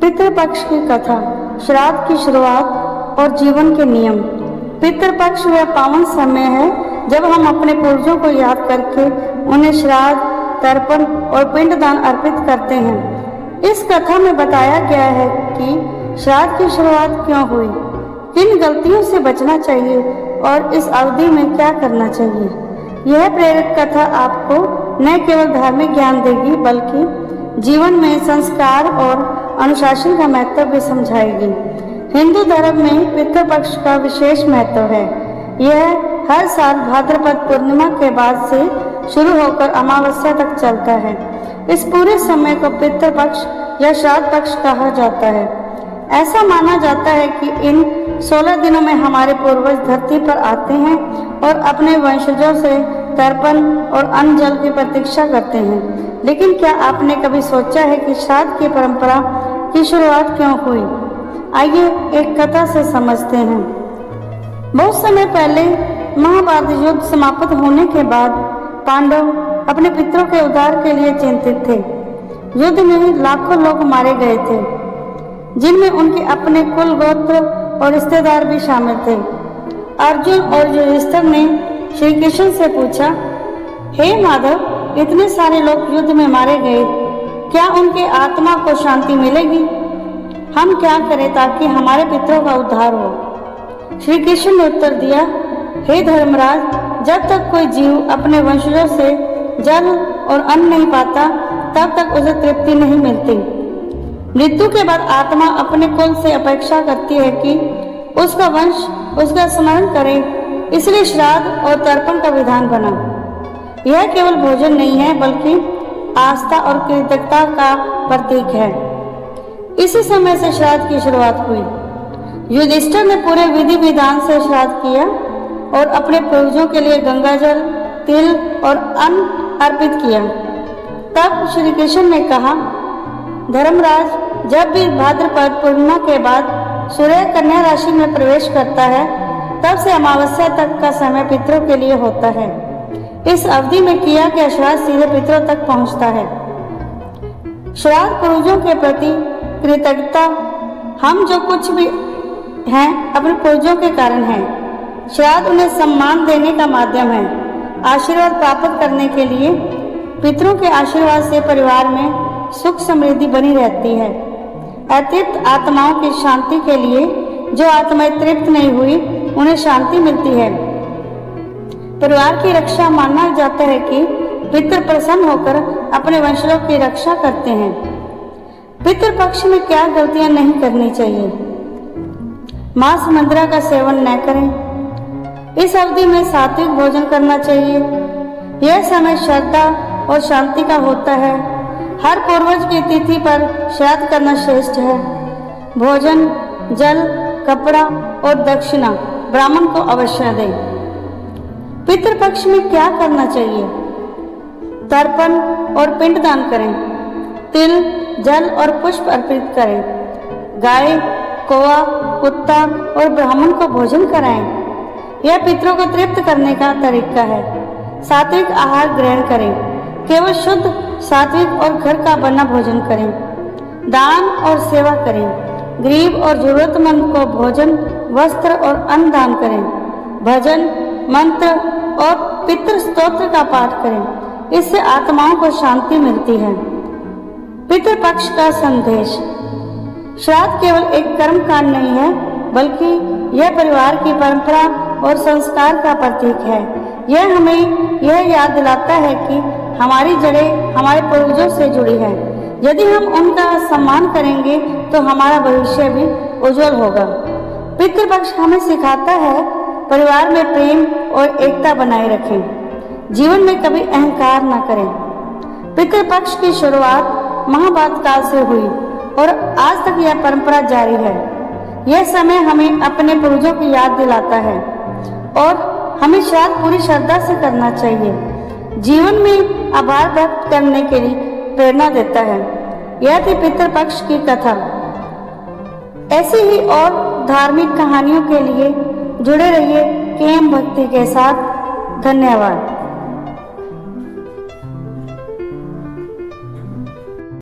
पितृपक्ष की कथा, श्राद्ध की शुरुआत और जीवन के नियम। पितृपक्ष वह पावन समय है जब हम अपने पूर्वजों को याद करके उन्हें श्राद्ध, तर्पण और पिंडदान अर्पित करते हैं। इस कथा में बताया गया है कि श्राद्ध की शुरुआत क्यों हुई, किन गलतियों से बचना चाहिए और इस अवधि में क्या करना चाहिए। यह प्रेरक कथा आपको न केवल धार्मिक ज्ञान देगी बल्कि जीवन में संस्कार और अनुशासन का महत्व भी समझाएगी। हिंदू धर्म में पितृपक्ष का विशेष महत्व है। यह हर साल भाद्रपद पूर्णिमा के बाद से शुरू होकर अमावस्या तक चलता है। इस पूरे समय को पितृपक्ष या श्राद्ध पक्ष कहा जाता है। ऐसा माना जाता है कि इन 16 दिनों में हमारे पूर्वज धरती पर आते हैं और अपने वंशजों से तर्पण और अन्न जल की प्रतीक्षा करते हैं। लेकिन क्या आपने कभी सोचा है कि श्राद्ध की परंपरा की शुरुआत क्यों हुई? आइए एक कथा से समझते हैं। बहुत समय पहले महाभारत युद्ध समाप्त होने के बाद पांडव अपने पितरों के उद्धार के लिए चिंतित थे। युद्ध में लाखों लोग मारे गए थे, जिनमें उनके अपने कुल, गोत्र और रिश्तेदार भी शामिल थे। अर्जुन और युधिष्ठिर ने श्री कृष्ण से पूछा, हे माधव, इतने सारे लोग युद्ध में मारे गए, क्या उनके आत्मा को शांति मिलेगी? हम क्या करें ताकि हमारे पितरों का उद्धार हो? श्री कृष्ण ने उत्तर दिया, हे धर्मराज, जब तक कोई जीव अपने वंशजों से जल और अन्न नहीं पाता तब तक उसे तृप्ति नहीं मिलती। मृत्यु के बाद आत्मा अपने कुल से अपेक्षा करती है कि उसका वंश उसका स्मरण करे, इसलिए श्राद्ध और तर्पण का विधान बना। यह केवल भोजन नहीं है बल्कि आस्था और कृतज्ञता का प्रतीक है। इसी समय से श्राद्ध की शुरुआत हुई। युधिष्ठिर ने पूरे विधि विधान से श्राद्ध किया और अपने पूर्वजों के लिए गंगाजल, तिल और अन्न अर्पित किया। तब श्री कृष्ण ने कहा, धर्मराज, जब भी भाद्रपद पूर्णिमा के बाद सूर्य कन्या राशि में प्रवेश करता है तब से अमावस्या तक का समय पितरों के लिए होता है। इस अवधि में किया गया श्राद्ध सीधे पितरों तक पहुंचता है। श्राद्ध पूर्वजों के प्रति कृतज्ञता, हम जो कुछ भी हैं अपने पूर्वजों के कारण हैं। श्राद्ध उन्हें सम्मान देने का माध्यम है। आशीर्वाद प्राप्त करने के लिए पितरों के आशीर्वाद से परिवार में सुख समृद्धि बनी रहती है। अतृप्त आत्माओं की शांति के लिए, जो आत्माएं तृप्त नहीं हुई, उन्हें शांति मिलती है। परिवार की रक्षा माना जाता है कि पितृ प्रसन्न होकर अपने वंशजों की रक्षा करते हैं। पितृपक्ष में क्या गलतियां नहीं करनी चाहिए? मांस मंद्रा का सेवन न करें। इस अवधि में सात्विक भोजन करना चाहिए। यह समय श्रद्धा और शांति का होता है। हर पूर्वज की तिथि पर श्राद्ध करना श्रेष्ठ है। भोजन, जल, कपड़ा और दक्षिणा ब्राह्मण को अवश्य दें। पितृपक्ष में क्या करना चाहिए? तर्पण और पिंडदान करें। तिल, जल और पुष्प अर्पित करें। गाय, कौवा, कुत्ता और ब्राह्मण को भोजन कराएं। यह पितरों को तृप्त करने का तरीका है। सात्विक आहार ग्रहण करें। केवल शुद्ध, सात्विक और घर का बना भोजन करें। दान और सेवा करें। गरीब और जरूरतमंद को भोजन, वस्त्र और अन्न दान करें। भजन, मंत्र और पितृ स्तोत्र का पाठ करें। इससे आत्माओं को शांति मिलती है। पितृपक्ष का संदेश। श्राद्ध केवल एक कर्म कांड नहीं है बल्कि यह परिवार की परंपरा और संस्कार का प्रतीक है। यह हमें यह याद दिलाता है कि हमारी जड़ें हमारे पूर्वजों से जुड़ी हैं। यदि हम उनका सम्मान करेंगे तो हमारा भविष्य भी उज्जवल होगा। पितृपक्ष हमें सिखाता है परिवार में प्रेम और एकता बनाए रखें। जीवन में कभी अहंकार न करें। पितृपक्ष की शुरुआत महाभारत काल से हुई और आज तक यह परंपरा जारी है। यह समय हमें अपने पूर्वजों की याद दिलाता है और हमें श्राद्ध पूरी श्रद्धा से करना चाहिए। जीवन में आभार व्यक्त करने के लिए प्रेरणा देता है। यह थी पितृपक्ष की कथा। ऐसी ही और धार्मिक कहानियों के लिए जुड़े रहिए केएम भक्ति के साथ। धन्यवाद।